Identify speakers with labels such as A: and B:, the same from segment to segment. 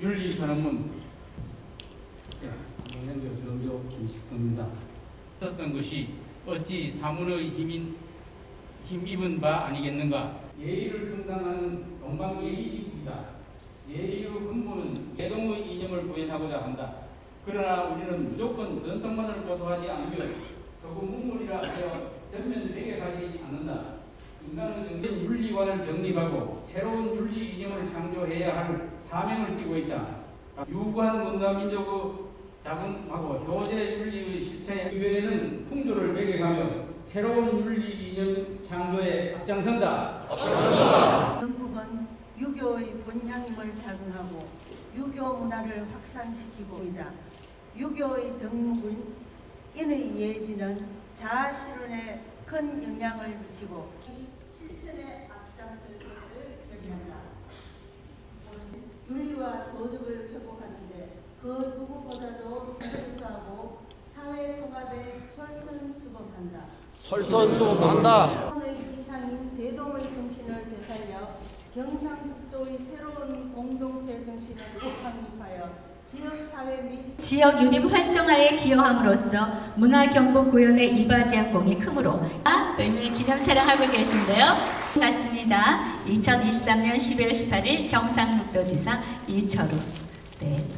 A: 윤리선언문 공연교 정교 김식입니다. 썼던 것이 어찌 사문의 힘입은 바 아니겠는가. 예의를 성상하는 동방예의지국이다. 예의의 근본은 대동의 이념을 구현하고자 한다. 그러나 우리는 무조건 전통만을 고수하지 않으며 서구 문물이라 하여 전면 매개하지 않는다. 인간은 정신 윤리관을 정립하고 새로운 윤리 이념을 창조해야 할 사명을 띠고 있다. 유구한 문화민족의 자긍하고 효제 윤리의 실체에 의회는 풍조를 매개하며 새로운 윤리 이념 창조에 앞장선다.
B: 영국은 유교의 본향임을 자긍하고 유교 문화를 확산시키고 있다. 유교의 덕목인 인의 예지는 자아실현에 큰 영향을 미치고 실천에 앞장설 것을 결의한다. 윤리와 도덕을 회복하는데 그 누구보다도 철저하고 사회 통합에 솔선수범한다.
C: 솔선수범한다.
B: 의 이상인 대동의 정신을 되살려 경상북도의 새로운 공동체 정신을 확립하여 지역사회 및
D: 지역 유립 활성화에 기여함으로써 문화경복 구현의 이바지한 공이 크므로 의미 기념 촬영하고 계신데요. 맞습니다. 2023년 12월 18일 경상북도지사 이철우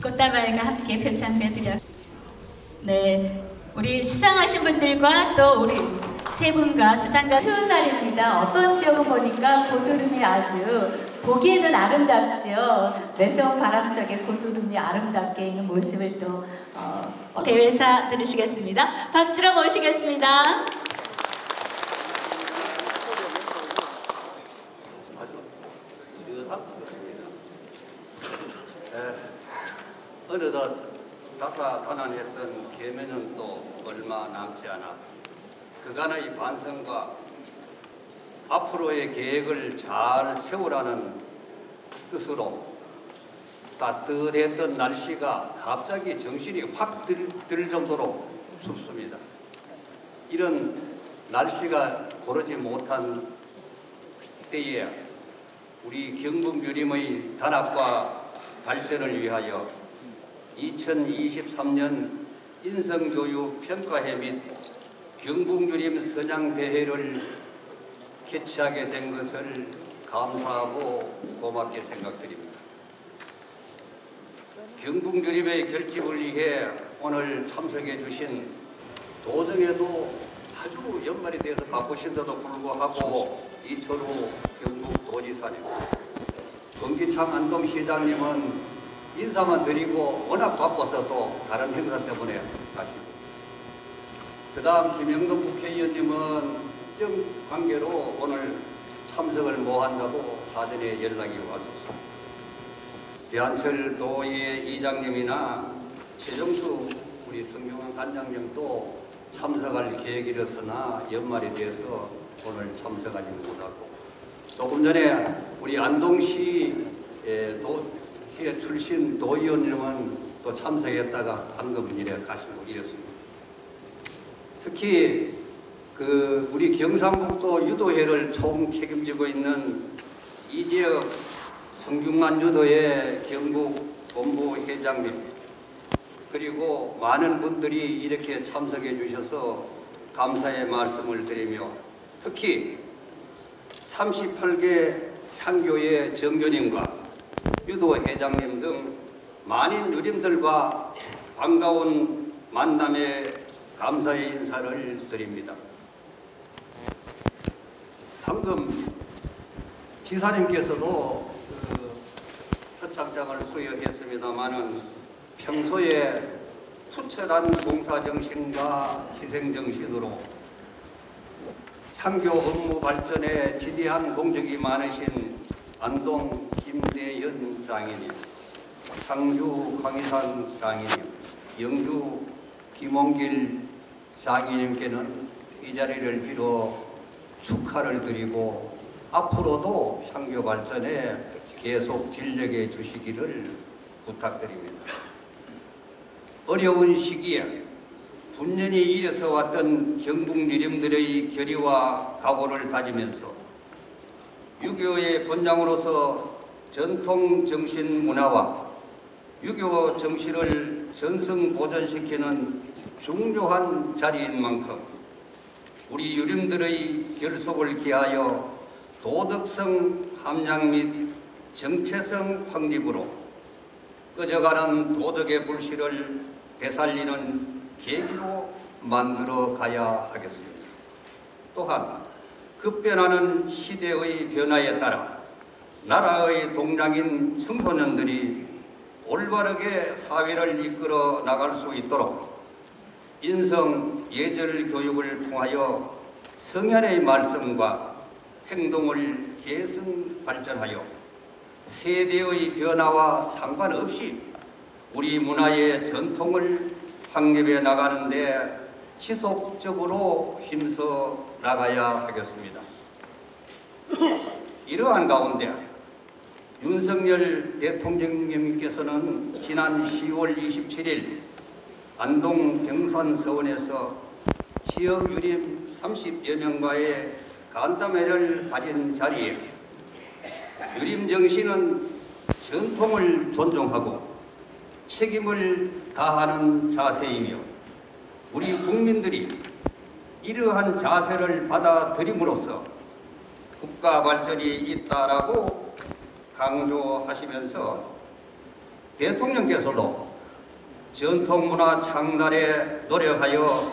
D: 꽃다발과 함께 표창해드려. 우리 수상하신 분들과 또 우리 세 분과 수상자 추운 날입니다. 어떤 지역을 보니까 고드름이 아주 보기에는 아름답죠. 매서운 바람 속에 고드름이 아름답게 있는 모습을 또 대회사 들으시겠습니다. 박수로 모시겠습니다.
E: 어느덧 다사다난했던 계면은 또 얼마 남지 않아 그간의 반성과 앞으로의 계획을 잘 세우라는 뜻으로 따뜻했던 날씨가 갑자기 정신이 확 들 정도로 춥습니다. 이런 날씨가 고르지 못한 때에 우리 경북유림의 단합과 발전을 위하여 2023년 인성교육평가회 및 경북유림 선양대회를 개최하게 된 것을 감사하고 고맙게 생각드립니다. 경북유림의 결집을 위해 오늘 참석해 주신 도정에도 아주 연말이 돼서 바쁘신데도 불구하고 이철우 경북도지사님, 권기창 안동시장님은 인사만 드리고 워낙 바빠서 또 다른 행사 때문에 가시고, 그 다음 김영돈 국회의원님은 정 관계로 오늘 참석을 못 한다고 사전에 연락이 왔었습니다. 배한철 도의 이장님이나 최정수 우리 성경환 단장님도 참석할 계획이었으나 연말이 돼서 오늘 참석하지 못하고, 조금 전에 우리 안동시 출신 도의원님은 또 참석했다가 방금 이래 가시고 이랬습니다. 특히 우리 경상북도 유도회를 총 책임지고 있는 이지역 성균관 유도회 경북 본부 회장님, 그리고 많은 분들이 이렇게 참석해 주셔서 감사의 말씀을 드리며, 특히 38개 향교회 정교님과 유도 회장님 등 많은 유림들과 반가운 만남에 감사의 인사를 드립니다. 방금 지사님께서도 표창장을 수여했습니다마는 평소에 투철한 봉사정신과 희생정신으로 향교 업무 발전에 지대한 공적이 많으신 안동 김대현 장인님, 상주 광희산 장인님, 영주 김홍길 장인님께는 이 자리를 빌어 축하를 드리고 앞으로도 향교 발전에 계속 진력해 주시기를 부탁드립니다. 어려운 시기에 분연히 일어서 왔던 경북유림들의 결의와 각오를 다지면서 유교의 본장으로서 전통 정신 문화와 유교 정신을 전승보존시키는 중요한 자리인 만큼 우리 유림들의 결속을 기하여 도덕성 함량 및 정체성 확립으로 꺼져가는 도덕의 불씨를 되살리는 계기로 만들어 가야 하겠습니다. 또한 급변하는 시대의 변화에 따라 나라의 동량인 청소년들이 올바르게 사회를 이끌어 나갈 수 있도록 인성 예절 교육을 통하여 성현의 말씀과 행동을 계승 발전하여 세대의 변화와 상관없이 우리 문화의 전통을 확립해 나가는 데 지속적으로 힘써 나가야 하겠습니다. 이러한 가운데 윤석열 대통령님께서는 지난 10월 27일 안동 경산서원에서 지역 유림 30여 명과의 간담회를 가진 자리에 유림 정신은 전통을 존중하고 책임을 다하는 자세이며 우리 국민들이 이러한 자세를 받아들임으로써 국가 발전이 있다라고 강조하시면서 대통령께서도 전통문화 창달에 노력하여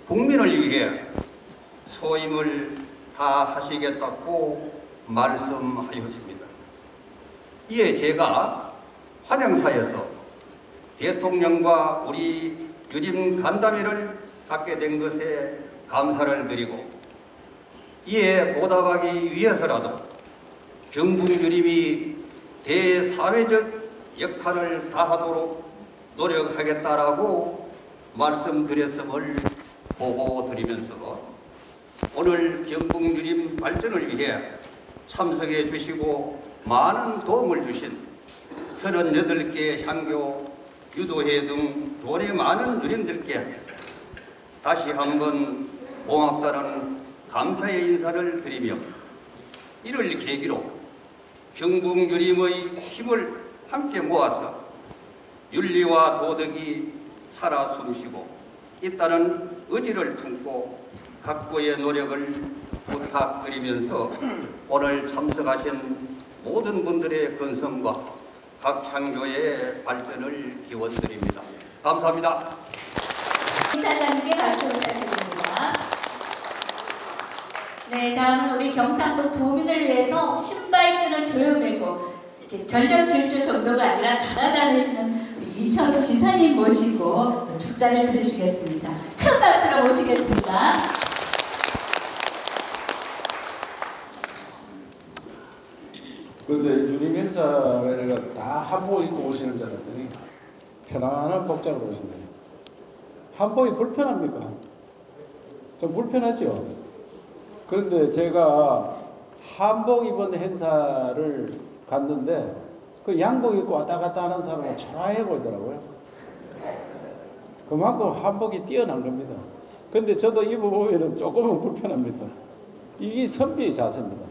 E: 국민을 위해 소임을 다하시겠다고 말씀하였습니다. 이에 제가 환영사에서 대통령과 우리 유림 간담회를 갖게 된 것에 감사를 드리고 이에 보답하기 위해서라도 경북 유림이 대사회적 역할을 다하도록 노력하겠다라고 말씀드렸음을 보고드리면서 오늘 경북 유림 발전을 위해 참석해 주시고 많은 도움을 주신 38개 향교, 유도회 등 도내 많은 유림들께 다시 한번 고맙다는 감사의 인사를 드리며 이를 계기로 경북 유림의 힘을 함께 모아서 윤리와 도덕이 살아 숨쉬고 있다는 의지를 품고 각고의 노력을 부탁드리면서 오늘 참석하신 모든 분들의 건성과 각 향교의 발전을 기원드립니다. 감사합니다.
D: 이사장님께 박수 부탁드립니다. 네, 다음은 우리 경상도 도민을 위해서 신발끈을 조여매고 이렇게 전력 질주 정도가 아니라 달아다니시는 우리 이철우 지사님 모시고 축사를 들으시겠습니다. 큰 박수로 모시겠습니다.
F: 그런데 유림 행사를 다 한복 입고 오시는 줄 알았더니 편안한 복장으로 오신대요. 한복이 불편합니까? 좀 불편하죠? 그런데 제가 한복 입은 행사를 갔는데 그 양복 입고 왔다 갔다 하는 사람은 초라해 보이더라고요. 그만큼 한복이 뛰어난 겁니다. 근데 저도 입어보면 조금은 불편합니다. 이게 선비의 자세입니다.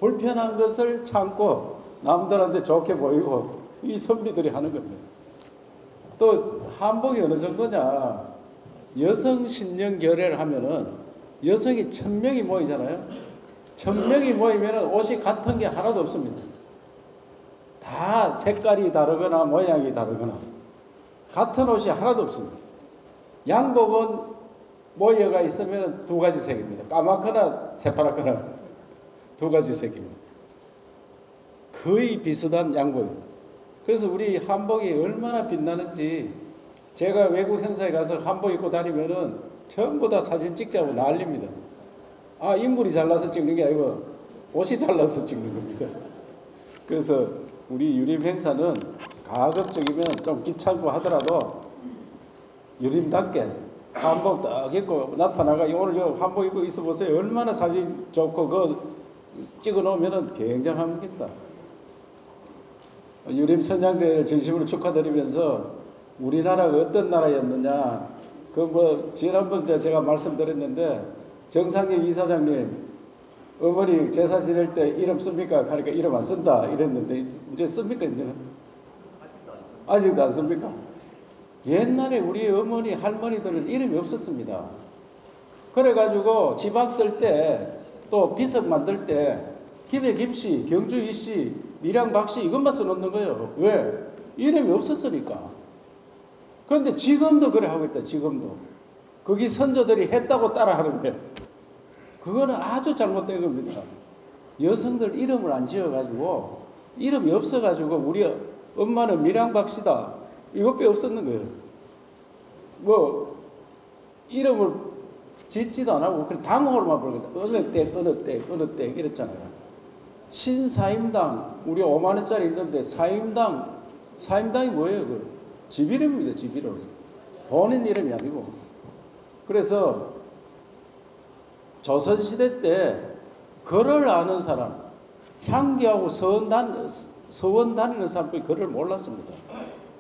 F: 불편한 것을 참고 남들한테 좋게 보이고 이 선비들이 하는 겁니다. 또 한복이 어느 정도냐, 여성 신령 결례를 하면은 여성이 1000명이 모이잖아요. 1000명이 모이면은 옷이 같은 게 하나도 없습니다. 다 색깔이 다르거나 모양이 다르거나 같은 옷이 하나도 없습니다. 양복은 모여가 있으면 두 가지 색입니다. 까맣거나 새파랗거나 두 가지 색입니다. 거의 비슷한 양복입니다. 그래서 우리 한복이 얼마나 빛나는지 제가 외국 행사에 가서 한복 입고 다니면은 전부 다 사진 찍자고 난립니다. 아, 인물이 잘나서 찍는 게 아니고 옷이 잘나서 찍는 겁니다. 그래서 우리 유림 행사는 가급적이면 좀 귀찮고 하더라도 유림답게 한복 딱 입고 나타나가 오늘 한복 입고 있어 보세요. 얼마나 사진 좋고 그 찍어 놓으면 굉장합니다. 유림 선양대회를 진심으로 축하드리면서 우리나라가 어떤 나라였느냐, 그 뭐 지난번 때 제가 말씀드렸는데 정상경 이사장님 어머니 제사 지낼 때 이름 씁니까? 하니까 이름 안 쓴다 이랬는데 이제 씁니까? 이제는 아직도 안 씁니까? 옛날에 우리 어머니, 할머니들은 이름이 없었습니다. 그래가지고 지방 쓸 때, 또 비석 만들 때, 김해 김씨, 경주 이씨, 밀양 박씨 이것만 써놓는 거예요. 왜? 이름이 없었으니까. 그런데 지금도 그래 하고 있다, 지금도. 거기 선조들이 했다고 따라하는 거예요. 그거는 아주 잘못된 겁니다. 여성들 이름을 안 지어가지고, 이름이 없어가지고, 우리 엄마는 밀양 박씨다. 이것밖에 없었는 거예요. 뭐 이름을 짓지도 안 하고 그냥 당호로만 부르거든. 어느 때 이랬잖아요. 신사임당 우리 5만 원짜리 있는데 사임당이 뭐예요? 그 집 이름입니다. 집 이름. 본인 이름이 아니고. 그래서 조선시대 때 글을 아는 사람, 향기하고 서원 다니는 사람들이 글을 몰랐습니다.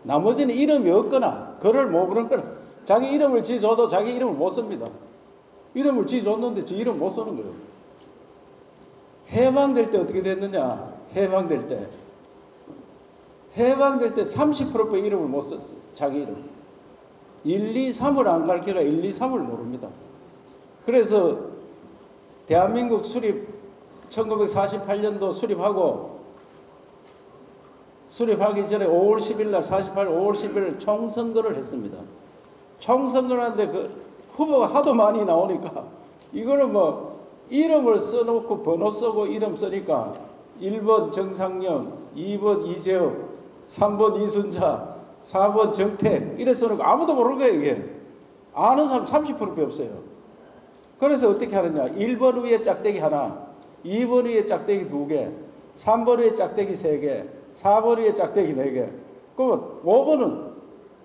F: 나머지는 이름이 없거나 글을 못 부르거나 자기 이름을 지어줘도 자기 이름을 못 씁니다. 이름을 지어줬는데 지 이름 못 쓰는 거예요. 해방될 때 어떻게 됐느냐? 해방될 때 30%의 이름을 못 썼어요. 자기 이름. 1, 2, 3을 안 가르쳐가 1, 2, 3을 모릅니다. 그래서 대한민국 수립 1948년도 수립하기 전에 5월 10일 날 48, 5월 11일 총선거를 했습니다. 총선거를 하는데 그 후보가 하도 많이 나오니까 이거는 뭐 이름을 써놓고 번호 쓰고 이름 쓰니까 1번 정상영, 2번 이재호, 3번 이순자, 4번 정택 이래 써놓고 아무도 모르는 거예요. 이게 아는 사람 30%밖에 없어요. 그래서 어떻게 하느냐? 1번 위에 짝대기 하나, 2번 위에 짝대기 2개, 3번 위에 짝대기 3개, 4번 위에 짝대기 4개. 그러면 5번은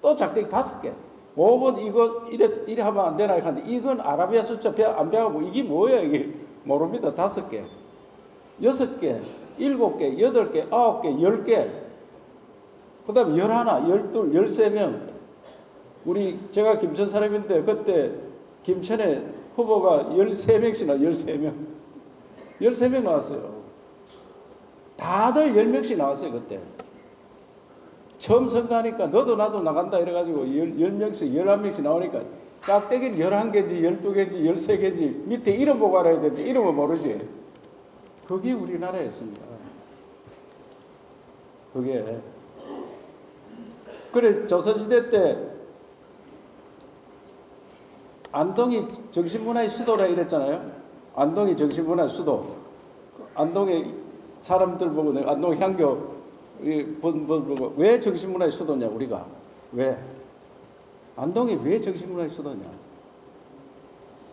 F: 또 짝대기 5개. 5번 이거 이래 하면 안 되나 하는데 이건 아라비아 숫자 안 배워보고 이게 뭐예요? 이게 모릅니다. 5개, 6개, 7개, 8개, 9개, 10개. 그 다음에 11, 12, 13명. 제가 김천 사람인데 그때 김천에 후보가 13명씩 나 13명. 13명 나왔어요. 다들 10명씩 나왔어요, 그때. 처음 선거하니까 너도 나도 나간다 이래가지고 10명씩, 11명씩 나오니까 짝대기는 11개인지 12개인지 13개인지 밑에 이름 보고 알아야 되는데 이름은 모르지. 그게 우리나라였습니다. 그게. 그래, 조선시대 때 안동이 정신문화의 수도라 이랬잖아요. 안동이 정신문화의 수도. 안동의 사람들 보고 내가 안동 향교 보고 왜 정신문화의 수도냐 우리가 왜 안동이 왜 정신문화의 수도냐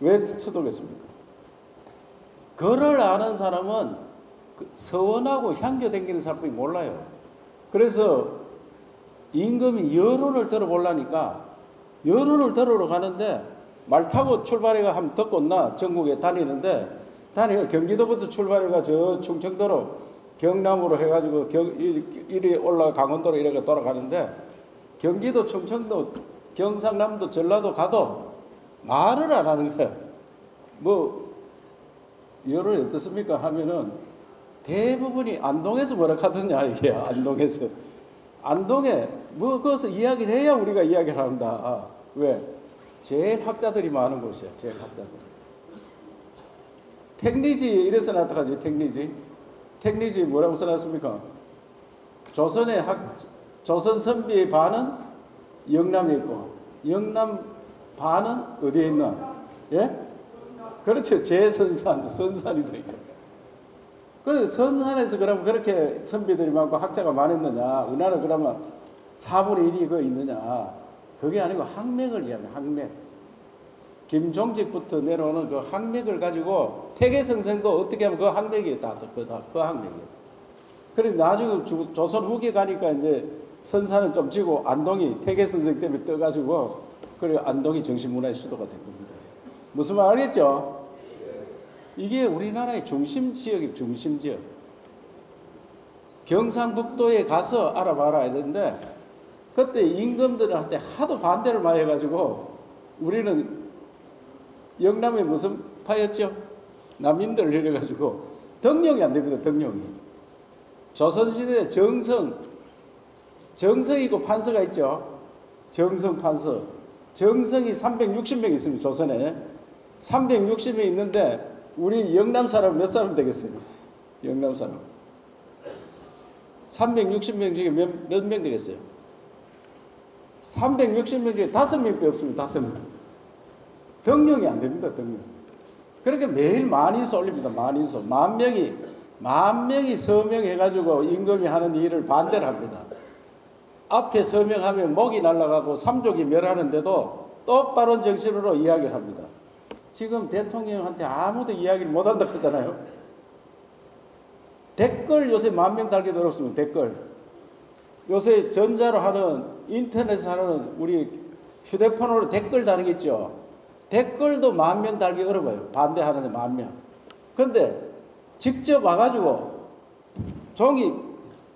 F: 왜 수도겠습니까? 글을 아는 사람은 서원하고 향교 댕기는 사람이 몰라요. 그래서 임금이 여론을 들어보려니까 여론을 들으러 가는데 말 타고 출발해가 한번 듣고 온나 전국에 다니는데 경기도부터 출발해가 저 충청도로 경남으로 해가지고 이리 올라가 강원도로 이렇게 돌아가는데 경기도, 충청도, 경상남도, 전라도 가도 말을 안 하는 거예요. 뭐 여론이 어떻습니까? 하면은 대부분이 안동에서 뭐라 하더냐 이게 안동에 뭐 거기서 이야기를 해야 우리가 이야기를 한다. 왜? 제일 학자들이 많은 곳이야. 제일 학자들. 택리지 이래서 나타가죠. 택리지 뭐라고 써놨습니까? 조선 선비의 반은 영남에 있고 영남 반은 어디에 있나? 예? 그렇죠. 선산이 돼 있고. 그래서 선산에서 그러면 그렇게 선비들이 많고 학자가 많았느냐? 우리나라 그러면 4분의 1이 그 있느냐? 그게 아니고 학맥을 이야기합니다. 학맥. 김종직부터 내려오는 그 학맥을 가지고 태계성생도 어떻게 하면 그 학맥이 다 그 학맥이에요. 그래서 나중에 조선 후기 가니까 이제 선사는 좀 지고 안동이 태계성생 때문에 떠가지고 그래 안동이 정신문화의 수도가 된 겁니다. 무슨 말 알겠죠? 이게 우리나라의 중심 지역이 중심 지역. 경상북도에 가서 알아봐라 이랬는데 그때 임금들한테 하도 반대를 많이 해가지고 우리는 영남에 무슨 파였죠? 남인들 이래가지고 등용이 안 됩니다. 등용이. 조선시대 정성 정성이고 판서가 있죠. 정성 판서. 정성이 360명 있습니다. 조선에. 360명 있는데 우리 영남 사람 몇 사람 되겠어요? 영남 사람. 360명 중에 몇 명 되겠어요? 360명 중에 5명밖에 없습니다. 5명. 등용이 안 됩니다. 등용. 그러니까 매일 만인소 올립니다. 만인소. 만 명이 서명해가지고 임금이 하는 일을 반대를 합니다. 앞에 서명하면 목이 날아가고 삼족이 멸하는데도 똑바른 정신으로 이야기를 합니다. 지금 대통령한테 아무도 이야기를 못한다 하잖아요. 댓글 요새 10,000명 달기도 어렵습니다. 댓글. 요새 전자로 하는, 인터넷에서 하는 우리 휴대폰으로 댓글 다는 게 있죠. 댓글도 10,000명 달기 어려워요. 반대하는데 10,000명. 그런데 직접 와가지고 종이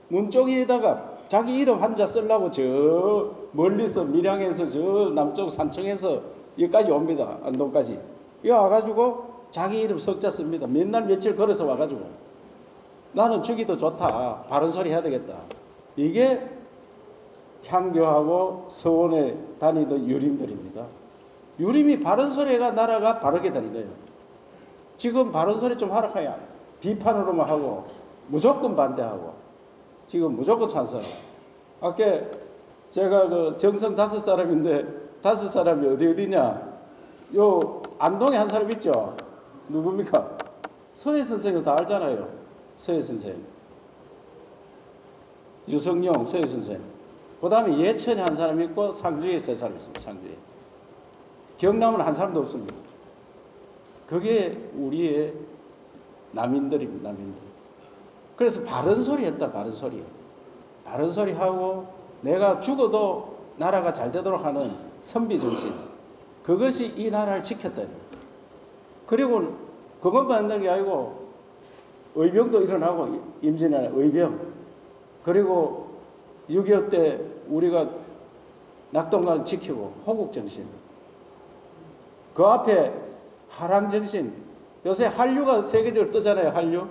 F: 문쪽에다가 자기 이름 한자 쓰려고 저 멀리서 밀양에서 저 남쪽 산청에서 여기까지 옵니다. 안동까지. 여기 와가지고 자기 이름 석자 씁니다. 맨날 며칠 걸어서 와가지고 나는 주기도 좋다. 바른 소리 해야 되겠다. 이게 향교하고 서원에 다니던 유림들입니다. 유림이 바른 소리가 나라가 바르게 되는 거예요. 지금 바른 소리 좀 하라 해야 비판으로만 하고 무조건 반대하고 지금 무조건 찬성. 아까 제가 그 정성 5사람인데 5사람이 어디냐? 요 안동에 한 사람 있죠? 누굽니까? 서해 선생님 다 알잖아요. 서해 선생님. 유성룡 서해 선생님. 그 다음에 예천에 한 사람 있고 상주에 3사람 있습니다. 상주에. 경남은 한 사람도 없습니다. 그게 우리의 남인들입니다. 남인들. 그래서 바른 소리 했다. 바른 소리. 바른 소리 하고 내가 죽어도 나라가 잘 되도록 하는 선비정신. 그것이 이 나라를 지켰다. 그리고 그것만 있는 게 아니고 의병도 일어나고 임진왜란 의병. 그리고 6.25 때 우리가 낙동강 지키고 호국정신. 그 앞에 화랑정신. 요새 한류가 세계적으로 뜨잖아요. 한류.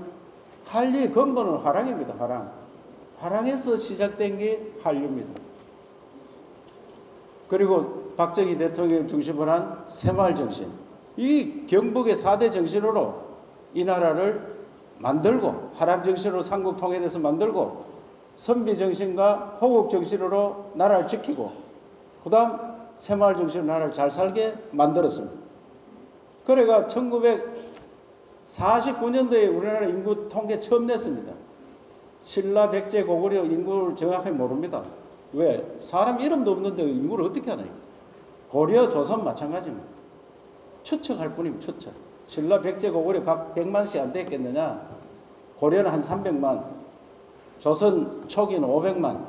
F: 한류의 근본은 화랑입니다. 화랑. 화랑에서 시작된 게 한류입니다. 그리고 박정희 대통령 중심으로 한 새마을정신. 이 경북의 4대 정신으로 이 나라를 만들고 화랑정신으로 삼국통일에서 만들고 선비정신과 호국정신으로 나라를 지키고 그 다음 새마을정신으로 나라를 잘 살게 만들었습니다. 그래가 1949년도에 우리나라 인구 통계 처음 냈습니다. 신라, 백제, 고구려 인구를 정확하게 모릅니다. 왜? 사람 이름도 없는데 인구를 어떻게 하나요? 고려, 조선 마찬가지입니다. 추측할 뿐입니다. 추측. 신라, 백제, 고구려 각 100만씩 안 됐겠느냐? 고려는 한 300만, 조선 초기는 500만,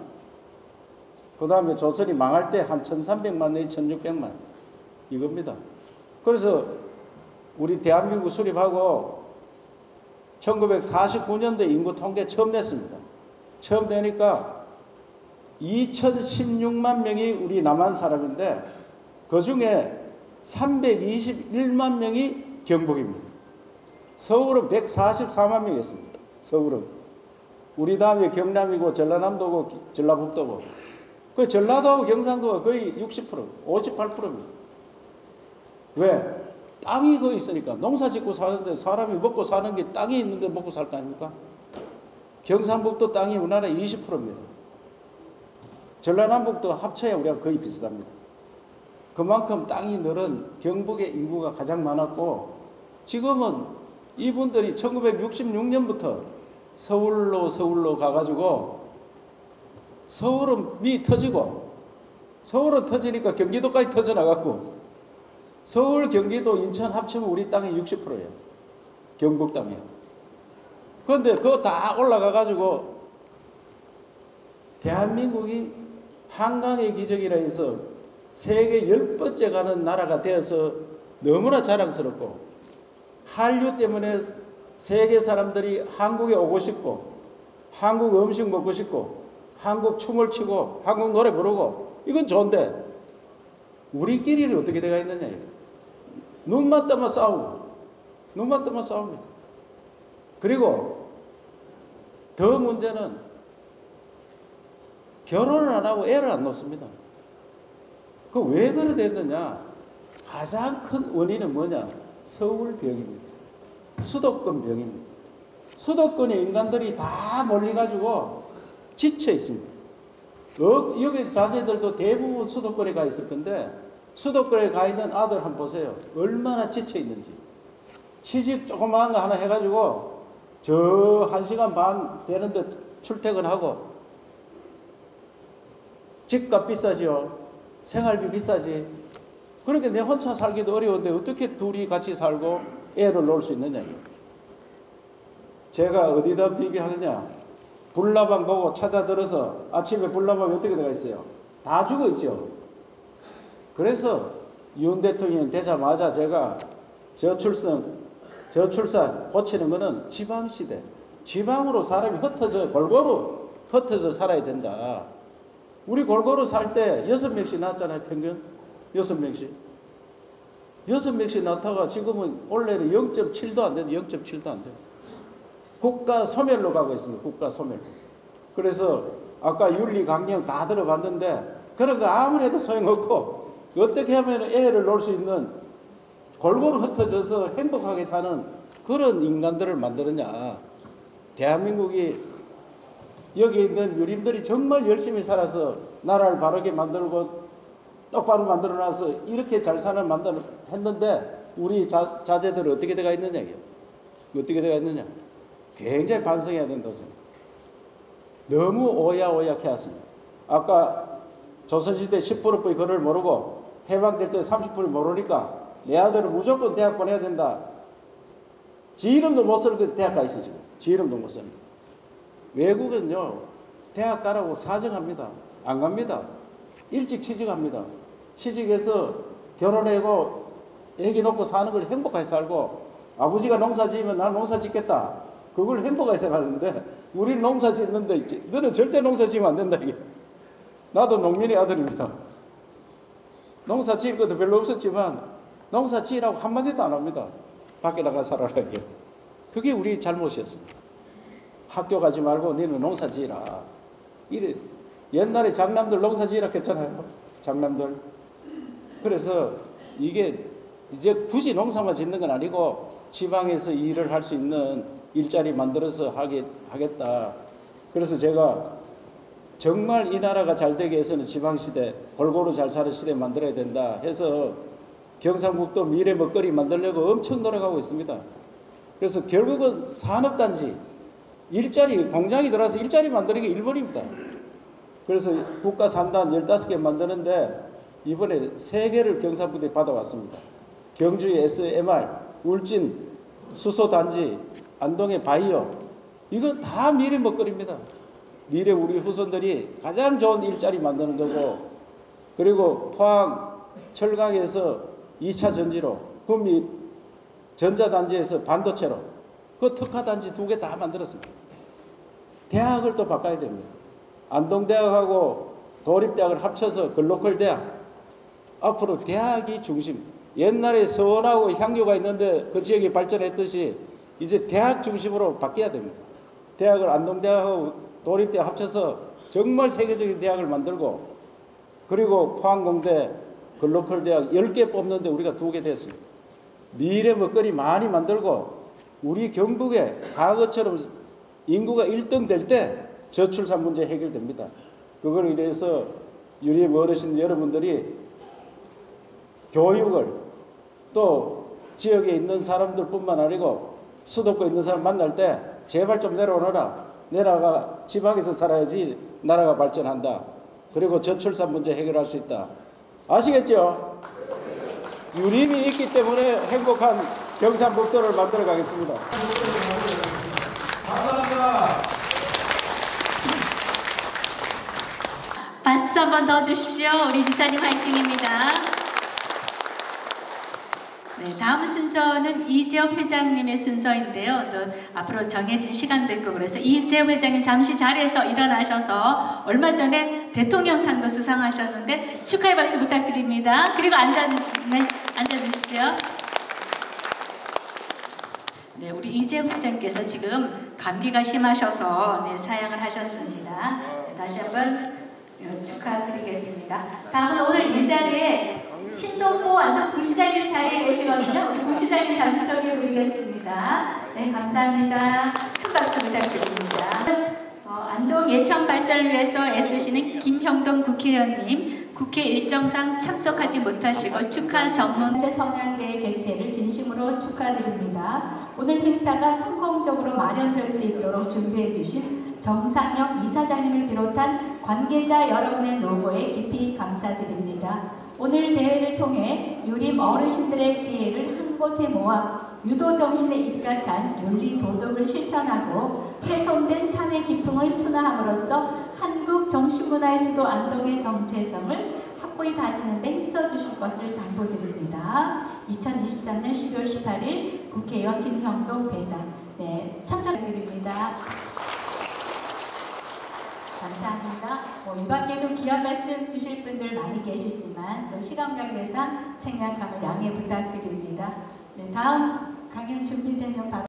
F: 그 다음에 조선이 망할 때 한 1300만 내지 1600만 이겁니다. 그래서 우리 대한민국 수립하고 1949년도에 인구 통계 처음 냈습니다. 처음 내니까 2016만 명이 우리 남한 사람인데 그 중에 321만 명이 경북입니다. 서울은 144만 명이었습니다. 서울은. 우리 다음에 경남이고 전라남도고 전라북도고. 그 전라도하고 경상도가 거의 60%, 58%입니다. 왜? 땅이 거기 있으니까. 농사 짓고 사는데 사람이 먹고 사는 게 땅이 있는데 먹고 살 거 아닙니까? 경상북도 땅이 우리나라 20%입니다. 전라남북도 합쳐야 우리가 거의 비슷합니다. 그만큼 땅이 늘은 경북의 인구가 가장 많았고 지금은 이분들이 1966년부터 서울로 가가지고 서울은 미 터지고 서울은 터지니까 경기도까지 터져나갔고 서울, 경기도, 인천 합치면 우리 땅의 60%예요. 경북 땅이요. 그런데 그거 다 올라가가지고 대한민국이 한강의 기적이라 해서 세계 10번째 가는 나라가 되어서 너무나 자랑스럽고 한류 때문에 세계 사람들이 한국에 오고 싶고 한국 음식 먹고 싶고 한국 춤을 추고 한국 노래 부르고 이건 좋은데 우리끼리는 어떻게 돼가 있느냐. 눈만 뜨면 싸우고 눈만 뜨면 싸웁니다. 그리고 더 문제는 결혼을 안 하고 애를 안 놓습니다. 그 왜 그래 됐느냐? 가장 큰 원인은 뭐냐? 서울병입니다. 수도권 병입니다. 수도권에 인간들이 다 몰려가지고 지쳐 있습니다. 여기 자제들도 대부분 수도권에 가 있을 건데 수도권에 가 있는 아들 한번 보세요. 얼마나 지쳐 있는지. 시집 조그마한 거 하나 해가지고 저 1시간 반 되는데 출퇴근하고 집값 비싸지요. 생활비 비싸지. 그러니까 내 혼자 살기도 어려운데 어떻게 둘이 같이 살고 애를 놓을 수 있느냐. 제가 어디다 비교하느냐. 불나방 보고 찾아들어서 아침에 불나방이 어떻게 되어 있어요? 다 죽어 있죠. 그래서 윤 대통령이 되자마자 제가 저출산 고치는 거는 지방시대. 지방으로 사람이 골고루 흩어져 살아야 된다. 우리 골고루 살 때 6명씩 낳았잖아요. 평균 6명씩. 6명씩 낳다가 지금은 올해는 0.7도 안 되는데 0.7도 안 돼요. 국가 소멸로 가고 있습니다. 국가 소멸. 그래서 아까 윤리 강령 다 들어봤는데 그런 거 아무리 해도 소용없고 어떻게 하면 애를 놓을 수 있는 골고루 흩어져서 행복하게 사는 그런 인간들을 만들었냐. 대한민국이 여기 있는 유림들이 정말 열심히 살아서 나라를 바르게 만들고 똑바로 만들어놔서 이렇게 잘 사는 했는데 우리 자제들은 어떻게 돼가 있느냐. 어떻게 돼가 있느냐. 굉장히 반성해야 된다고 생각합니다. 너무 오약해 왔습니다. 아까 조선시대 10%의 글을 모르고 해방될 때 30% 모르니까 내 아들은 무조건 대학 보내야 된다. 지 이름도 못 쓰는 대학 가 있어 지금. 지 이름도 못 쓰는. 외국은요 대학 가라고 사정합니다. 안 갑니다. 일찍 취직합니다. 취직해서 결혼하고 애기 놓고 사는 걸 행복하게 살고 아버지가 농사 지으면 난 농사 짓겠다. 그걸 행복하게 생각하는데 우리는 농사 짓는데 너는 절대 농사 지으면 안 된다. 이게. 나도 농민의 아들입니다. 농사 지을 것도 별로 없었지만 농사 지으라고 한마디도 안 합니다. 밖에 나가 살아라. 이게. 그게 우리 잘못이었습니다. 학교 가지 말고 너는 농사 지으라. 이래. 옛날에 장남들 농사 지으라 했잖아요. 장남들. 그래서 이게 이제 굳이 농사만 짓는 건 아니고 지방에서 일을 할 수 있는 일자리 만들어서 하겠다. 그래서 제가 정말 이 나라가 잘 되게 해서는 지방시대, 골고루 잘 사는 시대 만들어야 된다 해서 경상북도 미래 먹거리 만들려고 엄청 노력하고 있습니다. 그래서 결국은 산업단지, 일자리, 공장이 들어와서 일자리 만드는 게 일본입니다. 그래서 국가 산단 15개 만드는데 이번에 3개를 경상북도에 받아왔습니다. 경주의 SMR, 울진 수소단지, 안동의 바이오, 이건 다 미래 먹거리입니다. 미래 우리 후손들이 가장 좋은 일자리 만드는 거고, 그리고 포항 철강에서 2차 전지로, 구미 전자단지에서 반도체로, 그 특화단지 2개 다 만들었습니다. 대학을 또 바꿔야 됩니다. 안동대학하고 도립대학을 합쳐서 글로컬 대학. 앞으로 대학이 중심. 옛날에 서원하고 향교가 있는데 그 지역이 발전했듯이 이제 대학 중심으로 바뀌어야 됩니다. 대학을 안동대학하고 도립대학 합쳐서 정말 세계적인 대학을 만들고, 그리고 포항공대, 글로컬 대학 10개 뽑는데 우리가 2개 됐습니다. 미래 먹거리 많이 만들고, 우리 경북에 과거처럼 인구가 1등 될 때 저출산 문제 해결됩니다. 그걸 위해서 유림 어르신 여러분들이 교육을 또 지역에 있는 사람들 뿐만 아니고 수도권에 있는 사람 만날 때 제발 좀 내려오너라. 내려가 지방에서 살아야지 나라가 발전한다. 그리고 저출산 문제 해결할 수 있다. 아시겠죠? 유림이 있기 때문에 행복한 경상북도를 만들어 가겠습니다. 감사합니다.
D: 박수 한 번 더 주십시오. 우리 지사님 화이팅입니다. 네, 다음 순서는 이재업 회장님의 순서인데요. 또 앞으로 정해진 시간도 있고 그래서 이재업 회장님 잠시 자리에서 일어나셔서 얼마 전에 대통령상도 수상하셨는데 축하의 박수 부탁드립니다. 그리고 앉아주십시오. 네, 우리 이재업 회장께서 지금 감기가 심하셔서 사양을 하셨습니다. 다시 한번 축하드리겠습니다. 다음은 오늘 이 자리에 신동보 안동 부시장님 자리에 계시거든요. 우리 부시장님 잠시 소개해 드리겠습니다. 네, 감사합니다. 큰 박수 부탁드립니다. 안동 예천 발전을 위해서 애쓰시는 김형동 국회의원님, 국회 일정상 참석하지 못하시고 축하 전문제 성향대회 개최를 진심으로 축하드립니다. 오늘 행사가 성공적으로 마련될 수 있도록 준비해 주신 정상영 이사장님을 비롯한 관계자 여러분의 노고에 깊이 감사드립니다. 오늘 대회를 통해 유림 어르신들의 지혜를 한 곳에 모아 유도 정신에 입각한 윤리 도덕을 실천하고 훼손된 사회 기풍을 순화함으로써 한국 정신문화의 수도 안동의 정체성을 확고히 다지는 데 힘써주실 것을 당부드립니다. 2023년 12월 18일 국회의원 김형동 배상 참석드립니다. 감사합니다. 이 밖에도 귀한 말씀 주실 분들 많이 계시지만 또 시간 관계상 생략함을 양해 부탁드립니다. 다음 강연 준비되면